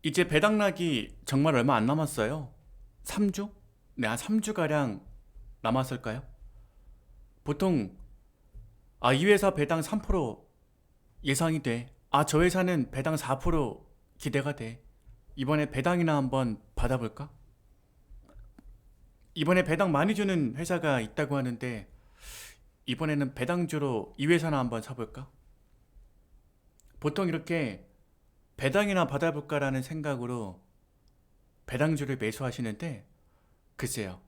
이제 배당락이 정말 얼마 안 남았어요. 3주? 네, 한 3주가량 남았을까요? 보통, 이 회사 배당 3% 예상이 돼. 저 회사는 배당 4% 기대가 돼. 이번에 배당이나 한번 받아볼까? 이번에 배당 많이 주는 회사가 있다고 하는데, 이번에는 배당주로 이 회사나 한번 사볼까? 보통 이렇게 배당이나 받아볼까라는 생각으로 배당주를 매수하시는데, 글쎄요.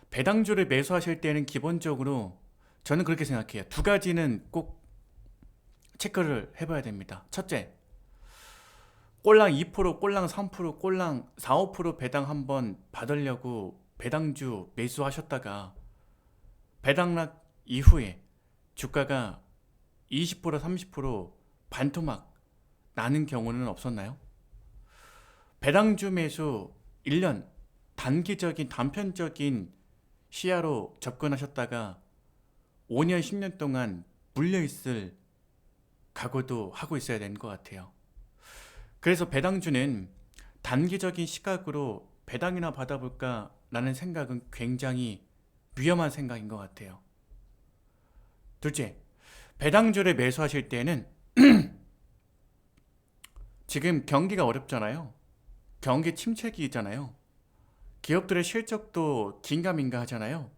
배당주를 매수하실 때는 기본적으로 저는 그렇게 생각해요. 두 가지는 꼭 체크를 해봐야 됩니다. 첫째, 꼴랑 2%, 꼴랑 3%, 꼴랑 4, 5% 배당 한번 받으려고 배당주 매수하셨다가 배당락 이후에 주가가 20%, 30% 반토막 나는 경우는 없었나요? 배당주 매수 1년 단기적인 단편적인 시야로 접근하셨다가 5년, 10년 동안 물려있을 각오도 하고 있어야 되는 것 같아요. 그래서 배당주는 단기적인 시각으로 배당이나 받아볼까 라는 생각은 굉장히 위험한 생각인 것 같아요. 둘째, 배당주를 매수하실 때는 지금 경기가 어렵잖아요. 경기 침체기잖아요. 기업들의 실적도 긴가민가 하잖아요.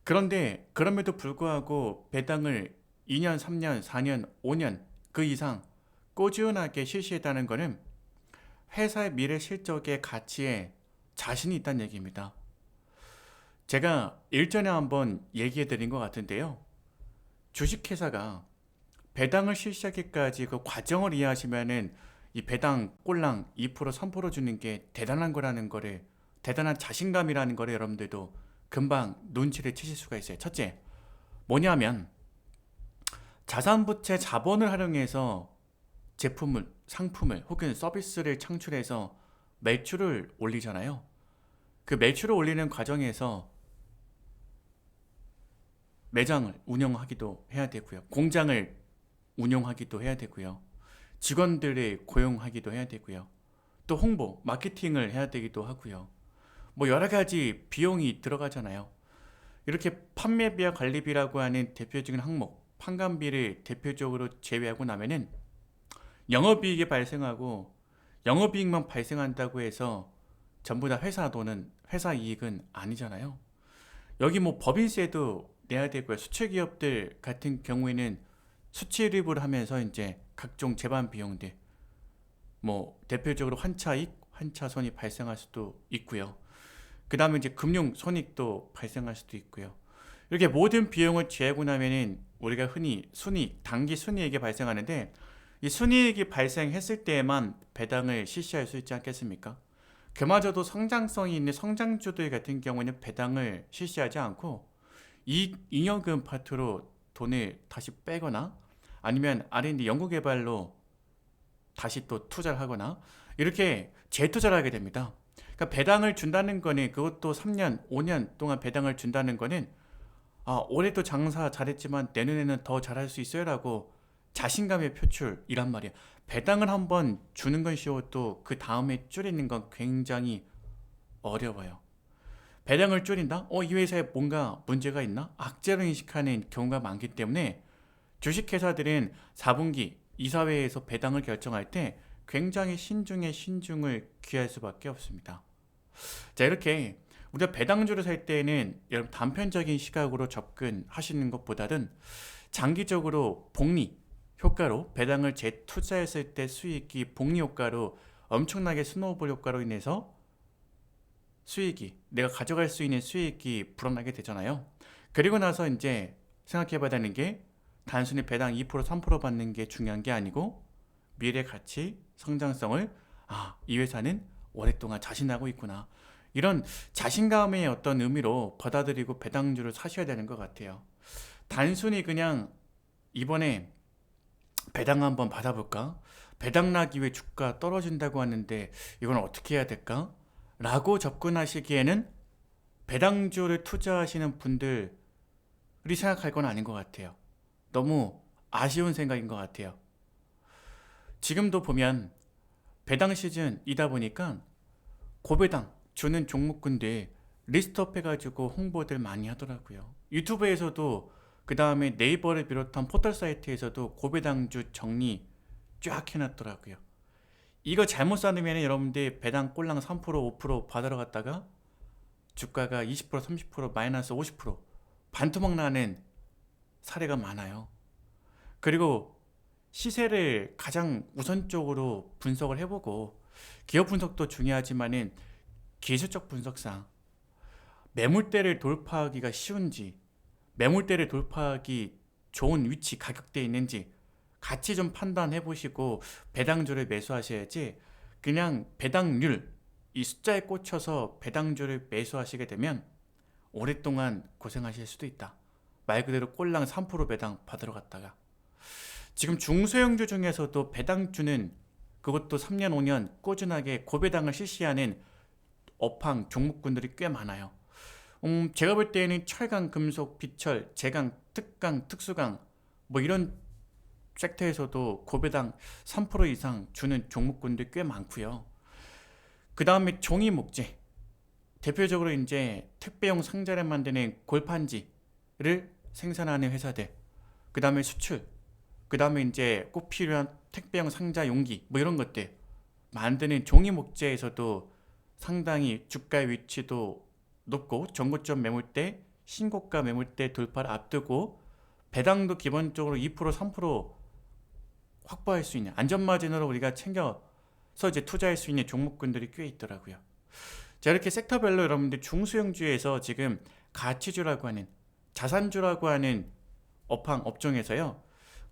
그런데 그럼에도 불구하고 배당을 2년, 3년, 4년, 5년 그 이상 꾸준하게 실시했다는 것은 회사의 미래 실적의 가치에 자신이 있다는 얘기입니다. 제가 일전에 한번 얘기해 드린 것 같은데요. 주식회사가 배당을 실시하기까지 그 과정을 이해하시면은 이 배당 꼴랑 2%, 3% 주는 게 대단한 거라는 거를, 대단한 자신감이라는 거를 여러분들도 금방 눈치를 채실 수가 있어요. 첫째, 뭐냐면 자산부채 자본을 활용해서 제품을, 상품을 혹은 서비스를 창출해서 매출을 올리잖아요. 그 매출을 올리는 과정에서 매장을 운영하기도 해야 되고요. 공장을 운영하기도 해야 되고요. 직원들을 고용하기도 해야 되고요. 또 홍보, 마케팅을 해야 되기도 하고요. 뭐 여러 가지 비용이 들어가잖아요. 이렇게 판매비와 관리비라고 하는 대표적인 항목, 판관비를 대표적으로 제외하고 나면은 영업이익이 발생하고, 영업이익만 발생한다고 해서 전부 다 회사 돈은, 회사 이익은 아니잖아요. 여기 뭐 법인세도 내야 되고요. 수출기업들 같은 경우에는 수출입을 하면서 이제 각종 재반 비용들, 뭐 대표적으로 환차익, 환차손이 발생할 수도 있고요. 그 다음에 이제 금융 손익도 발생할 수도 있고요. 이렇게 모든 비용을 제하고 나면은 우리가 흔히 순이익, 단기 순이익이 발생하는데, 이 순이익이 발생했을 때에만 배당을 실시할 수 있지 않겠습니까? 그마저도 성장성이 있는 성장주들 같은 경우에는 배당을 실시하지 않고 이 잉여금 파트로 돈을 다시 빼거나 아니면 R&D 연구개발로 다시 또 투자를 하거나 이렇게 재투자를 하게 됩니다. 그러니까 배당을 준다는 거는, 그것도 3년, 5년 동안 배당을 준다는 거는 올해도 장사 잘했지만 내년에는 더 잘할 수 있어요라고 자신감의 표출이란 말이에요. 배당을 한번 주는 건 쉬워도 그 다음에 줄이는 건 굉장히 어려워요. 배당을 줄인다? 이 회사에 뭔가 문제가 있나? 악재로 인식하는 경우가 많기 때문에 주식회사들은 4분기 이사회에서 배당을 결정할 때 굉장히 신중에 신중을 기할 수밖에 없습니다. 자, 이렇게 우리가 배당주를 살 때는 여러분 단편적인 시각으로 접근하시는 것보다는 장기적으로 복리 효과로, 배당을 재투자했을 때 수익이 복리 효과로 엄청나게 스노우볼 효과로 인해서 수익이, 내가 가져갈 수 있는 수익이 불어나게 되잖아요. 그리고 나서 이제 생각해 봐야 되는 게, 단순히 배당 2%, 3% 받는 게 중요한 게 아니고 미래 가치, 성장성을, 이 회사는 오랫동안 자신하고 있구나, 이런 자신감의 어떤 의미로 받아들이고 배당주를 사셔야 되는 것 같아요. 단순히 그냥 이번에 배당 한번 받아볼까? 배당 나기 위해 주가 떨어진다고 하는데 이건 어떻게 해야 될까? 라고 접근하시기에는 배당주를 투자하시는 분들이 생각할 건 아닌 것 같아요. 너무 아쉬운 생각인 것 같아요. 지금도 보면 배당 시즌이다 보니까 고배당 주는 종목군들 리스트업 해가지고 홍보들 많이 하더라고요. 유튜브에서도 그 다음에 네이버를 비롯한 포털 사이트에서도 고배당주 정리 쫙 해놨더라고요. 이거 잘못 사놓으면 여러분들 배당 꼴랑 3% 5% 받으러 갔다가 주가가 20% 30% 마이너스 50% 반토막 나는 사례가 많아요. 그리고 시세를 가장 우선적으로 분석을 해보고, 기업 분석도 중요하지만은 기술적 분석상 매물대를 돌파하기가 쉬운지, 매물대를 돌파하기 좋은 위치 가격대에 있는지 같이 좀 판단해 보시고 배당주를 매수하셔야지, 그냥 배당률 이 숫자에 꽂혀서 배당주를 매수하시게 되면 오랫동안 고생하실 수도 있다. 말 그대로 꼴랑 3% 배당 받으러 갔다가. 지금 중소형주 중에서도 배당주는 그것도 3년 5년 꾸준하게 고배당을 실시하는 업황 종목군들이 꽤 많아요. 제가 볼 때는 철강, 금속, 비철, 제강, 특강, 특수강 뭐 이런 섹터에서도 고배당 3% 이상 주는 종목군들 꽤 많고요. 그 다음에 종이 목재, 대표적으로 이제 택배용 상자를 만드는 골판지를 생산하는 회사들, 그 다음에 수출, 그 다음에 이제 꼭 필요한 택배용 상자 용기 뭐 이런 것들 만드는 종이 목재에서도 상당히 주가의 위치도 높고 전고점 매물대, 신고가 매물대 돌파를 앞두고 배당도 기본적으로 2% 3% 확보할 수 있는 안전마진으로 우리가 챙겨서 이제 투자할 수 있는 종목군들이 꽤 있더라고요. 자, 이렇게 섹터별로 여러분들 중소형주에서 지금 가치주라고 하는, 자산주라고 하는 업황 업종에서요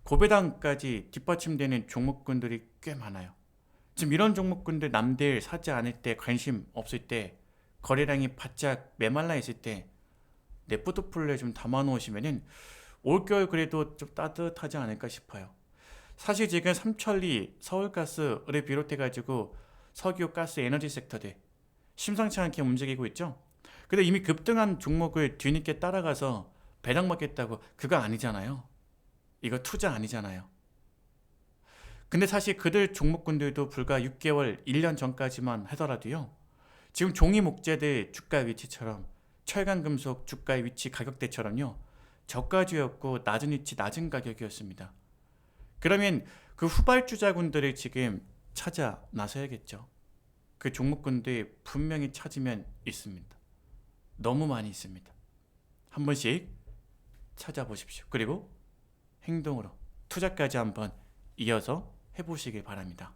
고배당까지 뒷받침되는 종목군들이 꽤 많아요. 지금 이런 종목군들 남들 사지 않을 때, 관심 없을 때, 거래량이 바짝 메말라 있을 때 내 포트폴리오에 좀 담아 놓으시면은 올겨울 그래도 좀 따뜻하지 않을까 싶어요. 사실 지금 삼천리, 서울가스를 비롯해 가지고 석유, 가스, 에너지 섹터들 심상치 않게 움직이고 있죠. 근데 이미 급등한 종목을 뒤늦게 따라가서 배당 먹겠다고, 그거 아니잖아요. 이거 투자 아니잖아요. 근데 사실 그들 종목군들도 불과 6개월, 1년 전까지만 하더라도요 지금 종이 목재들 주가 위치처럼, 철강금속 주가의 위치 가격대처럼요 저가주였고 낮은 위치 낮은 가격이었습니다. 그러면 그 후발주자군들을 지금 찾아 나서야겠죠. 그 종목군들 분명히 찾으면 있습니다. 너무 많이 있습니다. 한 번씩 찾아보십시오. 그리고 행동으로 투자까지 한번 이어서 해보시길 바랍니다.